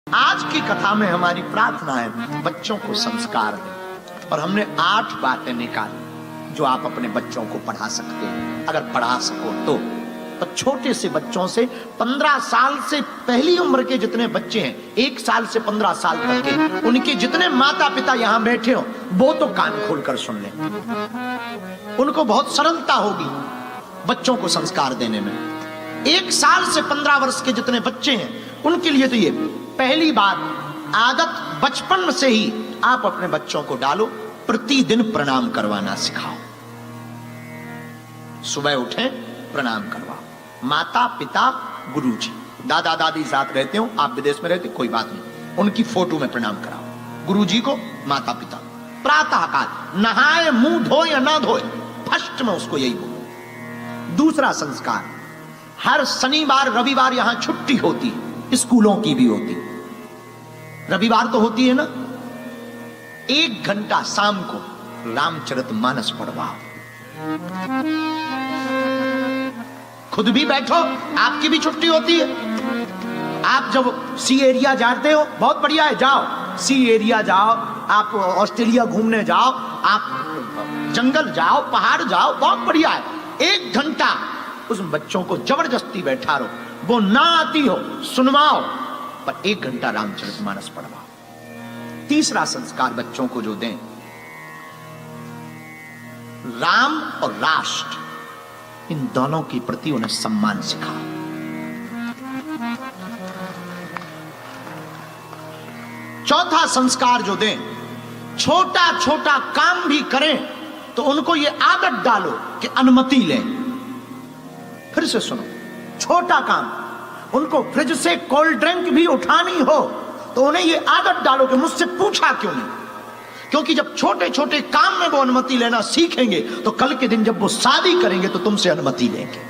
आज की कथा में हमारी प्रार्थना है बच्चों को संस्कार दें, और हमने 8 बातें निकाली जो आप अपने बच्चों को पढ़ा सकते हैं अगर पढ़ा सको तो। छोटे से बच्चों से 15 साल से पहली उम्र के जितने बच्चे हैं, 1 साल से 15 साल तक के, उनके जितने माता पिता यहां बैठे हो वो तो कान खोलकर सुन लें। उनको बहुत सरलता होगी बच्चों को संस्कार देने में। 1 साल से 15 वर्ष के जितने बच्चे हैं उनके लिए तो ये पहली बात, आदत बचपन से ही आप अपने बच्चों को डालो, प्रतिदिन प्रणाम करवाना सिखाओ। सुबह उठे प्रणाम करवाओ। माता पिता गुरुजी, दादा दादी साथ रहते हो, आप विदेश में रहते कोई बात नहीं, उनकी फोटो में प्रणाम कराओ। गुरुजी को, माता पिता। प्रातः काल नहाए मुंह धोए या ना धोए, फर्स्ट में उसको यही बोलो। दूसरा संस्कार, हर शनिवार रविवार यहां छुट्टी होती है, स्कूलों की भी होती, रविवार तो होती है ना, 1 घंटा शाम को रामचरितमानस पढ़वाओ। खुद भी बैठो, आपकी भी छुट्टी होती है। आप जब सी एरिया जाते हो, बहुत बढ़िया है, जाओ सी एरिया जाओ, आप ऑस्ट्रेलिया घूमने जाओ, आप जंगल जाओ, पहाड़ जाओ, बहुत बढ़िया है। 1 घंटा उस बच्चों को जबरदस्ती बैठा रहो, वो ना आती हो सुनवाओ, पर 1 घंटा रामचरितमानस पढ़वाओ। तीसरा संस्कार बच्चों को जो दें, राम और राष्ट्र, इन दोनों के प्रति उन्हें सम्मान सिखाओ। चौथा संस्कार जो दें, छोटा छोटा काम भी करें तो उनको यह आदत डालो कि अनुमति लें। फिर से सुनो, छोटा काम, उनको फ्रिज से कोल्ड ड्रिंक भी उठानी हो तो उन्हें यह आदत डालो कि मुझसे पूछा क्यों नहीं। क्योंकि जब छोटे छोटे काम में वो अनुमति लेना सीखेंगे तो कल के दिन जब वो शादी करेंगे तो तुमसे अनुमति लेंगे।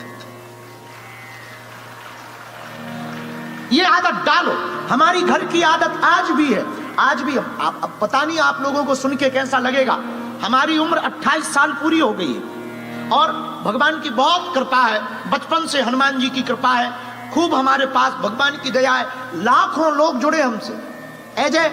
ये आदत डालो। हमारी घर की आदत आज भी है, आज भी अब पता नहीं आप लोगों को सुन के कैसा लगेगा, हमारी उम्र 28 साल पूरी हो गई है और भगवान की बहुत कृपा है, बचपन से हनुमान जी की कृपा है, खूब हमारे पास भगवान की दया है, लाखों लोग जुड़े हमसे। अजय,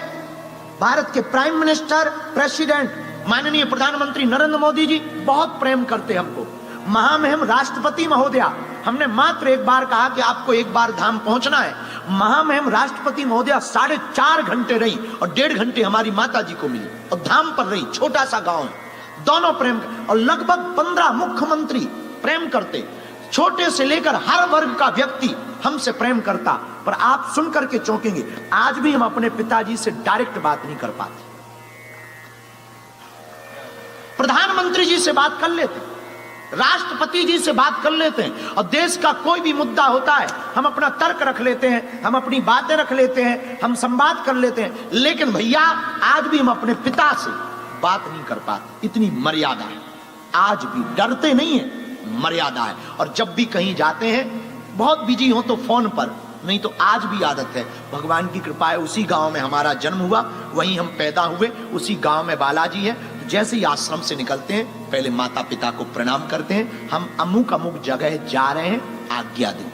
भारत के प्राइम मिनिस्टर, प्रेसिडेंट, माननीय प्रधानमंत्री नरेंद्र मोदी जी बहुत प्रेम करते हमको। महामहिम राष्ट्रपति महोदया, हमने मात्र 1 बार कहा कि आपको 1 बार धाम पहुंचना है, महामहिम राष्ट्रपति महोदया 4.5 घंटे रही और 1.5 घंटे हमारी माता जी को मिली और धाम पर रही। छोटा सा गांव है, दोनों प्रेम, और लगभग 15 मुख्यमंत्री प्रेम करते। छोटे से लेकर हर वर्ग का व्यक्ति हमसे प्रेम करता। पर आप सुनकर के चौंकेंगे, आज भी हम अपने पिताजी से डायरेक्ट बात नहीं कर पाते। प्रधानमंत्री जी से बात कर लेते, राष्ट्रपति जी से बात कर लेते हैं, और देश का कोई भी मुद्दा होता है हम अपना तर्क रख लेते हैं, हम अपनी बातें रख लेते हैं, हम संवाद कर लेते हैं। लेकिन भैया आज भी हम अपने पिता से बात नहीं कर पाते, इतनी मर्यादा है। आज भी डरते नहीं है, मर्यादा है। और जब भी कहीं जाते हैं, बहुत बिजी हो तो फोन पर, नहीं तो आज भी आदत है। भगवान की कृपा है, उसी गांव में हमारा जन्म हुआ, वहीं हम पैदा हुए, उसी गांव में बालाजी है। तो जैसे ही आश्रम से निकलते हैं पहले माता पिता को प्रणाम करते हैं, हम अमुक अमुक जगह जा रहे हैं, आज्ञा दें।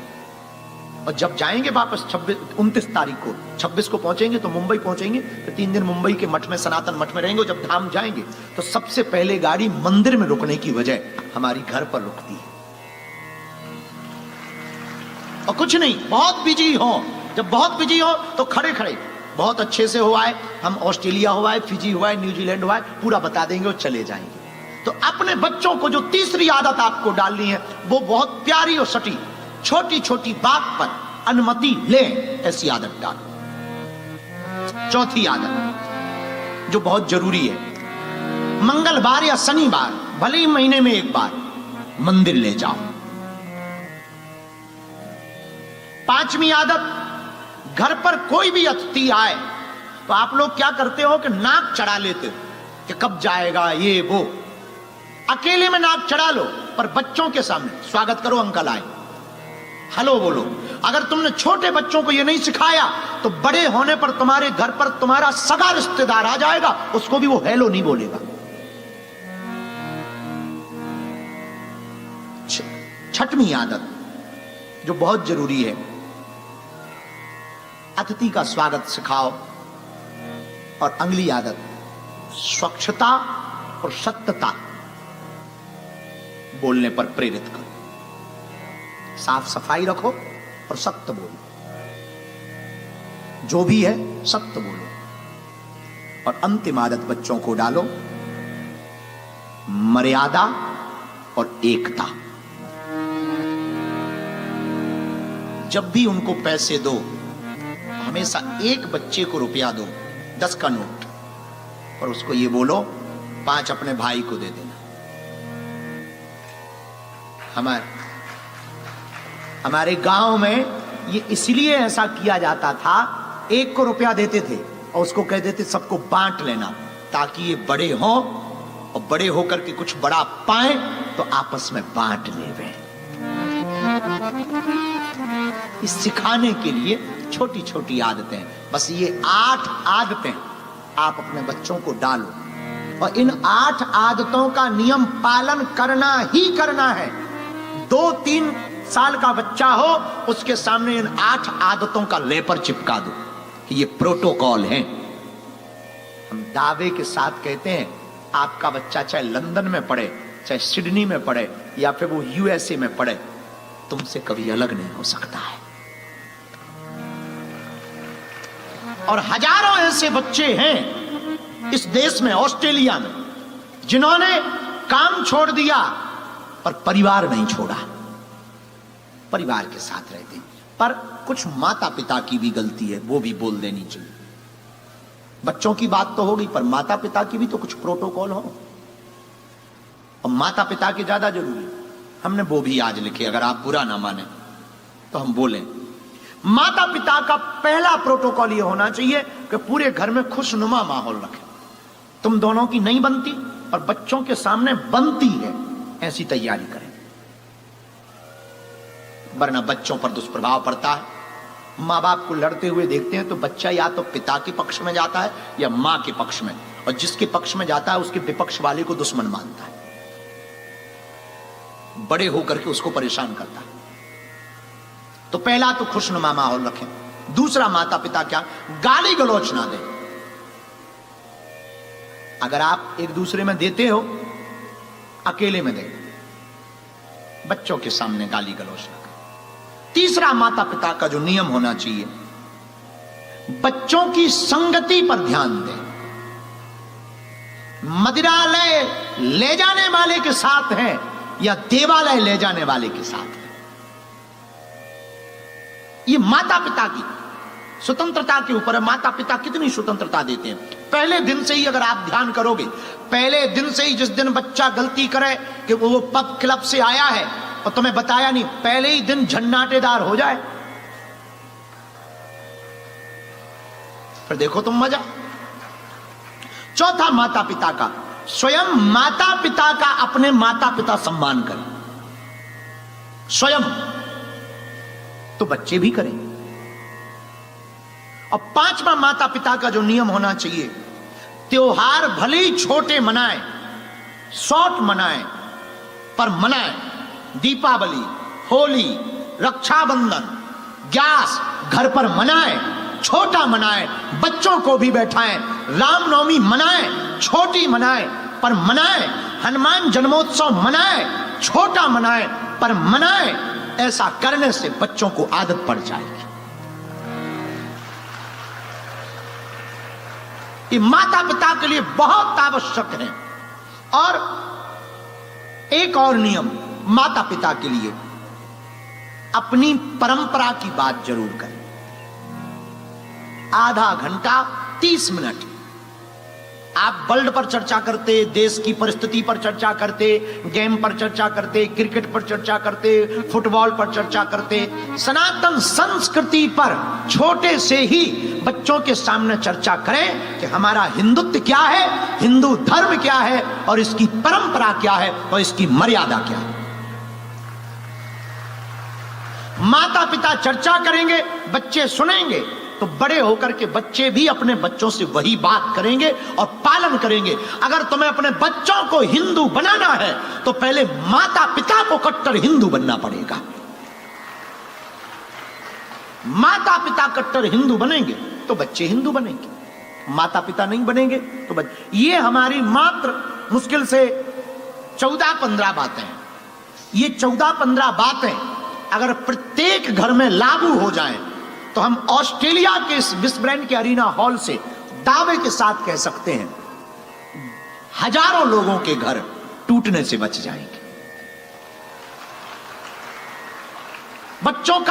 और जब जाएंगे वापस 29 तारीख को, 26 को पहुंचेंगे तो मुंबई पहुंचेंगे, तो 3 दिन मुंबई के मठ में, सनातन मठ में रहेंगे। जब धाम जाएंगे तो सबसे पहले गाड़ी मंदिर में रुकने की वजह हमारी घर पर रुकती है। और कुछ नहीं, बहुत बिजी हो, जब बहुत बिजी हो तो खड़े खड़े बहुत अच्छे से हुआ है, हम ऑस्ट्रेलिया हुआ है, फिजी हुआ है, न्यूजीलैंड हुआ है, पूरा बता देंगे और चले जाएंगे। तो अपने बच्चों को जो तीसरी आदत आपको डालनी है वो बहुत प्यारी और सटी, छोटी छोटी बात पर अनुमति ले, ऐसी आदत डालो। चौथी आदत जो बहुत जरूरी है, मंगलवार या शनिवार, भले ही महीने में 1 बार मंदिर ले जाओ। 5वीं आदत, घर पर कोई भी अतिथि आए तो आप लोग क्या करते हो कि नाक चढ़ा लेते हो कि कब जाएगा ये वो। अकेले में नाक चढ़ा लो, पर बच्चों के सामने स्वागत करो, अंकल आए, हेलो बोलो। अगर तुमने छोटे बच्चों को ये नहीं सिखाया तो बड़े होने पर तुम्हारे घर पर तुम्हारा सगा रिश्तेदार आ जाएगा, उसको भी वो हेलो नहीं बोलेगा। 6वीं आदत जो बहुत जरूरी है, अतिथि का स्वागत सिखाओ। और अगली आदत, स्वच्छता और सत्यता बोलने पर प्रेरित करो। साफ सफाई रखो और सत्य बोलो, जो भी है सत्य बोलो। और अंतिम आदत बच्चों को डालो, मर्यादा और एकता। जब भी उनको पैसे दो, हमेशा एक बच्चे को रुपया दो, 10 का नोट, और उसको ये बोलो 5 अपने भाई को दे देना। हमारे गांव में ये इसलिए ऐसा किया जाता था, एक को रुपया देते थे और उसको कहते थे सबको बांट लेना, ताकि ये बड़े हों और बड़े होकर के कुछ बड़ा पाए तो आपस में बांट लेवे। इस सिखाने के लिए छोटी छोटी आदतें, बस ये 8 आदतें आप अपने बच्चों को डालो, और इन 8 आदतों का नियम पालन करना ही करना है। 2-3 साल का बच्चा हो, उसके सामने इन 8 आदतों का लेपर चिपका दो कि ये प्रोटोकॉल है। हम दावे के साथ कहते हैं, आपका बच्चा चाहे लंदन में पढ़े, चाहे सिडनी में पढ़े, या फिर वो यूएसए में पढ़े, तुमसे कभी अलग नहीं हो सकता है। और हजारों ऐसे बच्चे हैं इस देश में, ऑस्ट्रेलिया में, जिन्होंने काम छोड़ दिया पर परिवार नहीं छोड़ा, परिवार के साथ रहते हैं। पर कुछ माता पिता की भी गलती है, वो भी बोल देनी चाहिए। बच्चों की बात तो होगी, पर माता पिता की भी तो कुछ प्रोटोकॉल हो, और माता पिता की ज्यादा जरूरी है। हमने वो भी आज लिखे, अगर आप बुरा ना माने तो हम बोलें। माता पिता का पहला प्रोटोकॉल ये होना चाहिए कि पूरे घर में खुशनुमा माहौल रखें। तुम दोनों की नहीं बनती और बच्चों के सामने बनती है, ऐसी तैयारी करें, वरना बच्चों पर दुष्प्रभाव पड़ता है। माँ बाप को लड़ते हुए देखते हैं तो बच्चा या तो पिता के पक्ष में जाता है या माँ के पक्ष में, और जिसके पक्ष में जाता है उसके विपक्ष वाले को दुश्मन मानता है, बड़े होकर के उसको परेशान करता है। तो पहला तो खुशनुमा माहौल रखें। दूसरा, माता पिता क्या गाली गलौच ना दें। अगर आप एक दूसरे में देते हो, अकेले में दें, बच्चों के सामने गाली गलौच ना करें। तीसरा, माता पिता का जो नियम होना चाहिए, बच्चों की संगति पर ध्यान दें। मदिरालय ले जाने वाले के साथ हैं या देवालय ले जाने वाले के साथ है, ये माता पिता की स्वतंत्रता के ऊपर है। माता पिता कितनी स्वतंत्रता देते हैं। पहले दिन से ही अगर आप ध्यान करोगे, पहले दिन से ही, जिस दिन बच्चा गलती करे कि वो पब क्लब से आया है और तुम्हें बताया नहीं, पहले ही दिन झन्नाटेदार हो जाए, फिर देखो तुम मजा। चौथा, माता पिता का, स्वयं माता पिता का अपने माता पिता सम्मान करें, स्वयं, तो बच्चे भी करें। और पांचवा, माता पिता का जो नियम होना चाहिए, त्योहार भले ही छोटे मनाएं, शॉर्ट मनाएं, पर मनाएं। दीपावली, होली, रक्षाबंधन, ग्यास घर पर मनाएं, छोटा मनाएं, बच्चों को भी बैठाएं। रामनवमी मनाएं, छोटी मनाएं, पर मनाएं। हनुमान जन्मोत्सव मनाएं, छोटा मनाएं, पर मनाएं। ऐसा करने से बच्चों को आदत पड़ जाएगी। ये माता पिता के लिए बहुत आवश्यक है। और एक और नियम माता पिता के लिए, अपनी परंपरा की बात जरूर करें। आधा घंटा 30 मिनट आप वर्ल्ड पर चर्चा करते, देश की परिस्थिति पर चर्चा करते, गेम पर चर्चा करते, क्रिकेट पर चर्चा करते, फुटबॉल पर चर्चा करते, सनातन संस्कृति पर छोटे से ही बच्चों के सामने चर्चा करें कि हमारा हिंदुत्व क्या है, हिंदू धर्म क्या है, और इसकी परंपरा क्या है, और इसकी मर्यादा क्या है। माता पिता चर्चा करेंगे, बच्चे सुनेंगे, तो बड़े होकर के बच्चे भी अपने बच्चों से वही बात करेंगे और पालन करेंगे। अगर तुम्हें अपने बच्चों को हिंदू बनाना है तो पहले माता पिता को कट्टर हिंदू बनना पड़ेगा। माता पिता कट्टर हिंदू बनेंगे तो बच्चे हिंदू बनेंगे, माता पिता नहीं बनेंगे तो बच्चे। ये हमारी मात्र मुश्किल से 14-15 बातें हैं। ये 14-15 बातें अगर प्रत्येक घर में लागू हो जाएं तो हम ऑस्ट्रेलिया के इस विश्व ब्रांड के अरीना हॉल से दावे के साथ कह सकते हैं हजारों लोगों के घर टूटने से बच जाएंगे। बच्चों का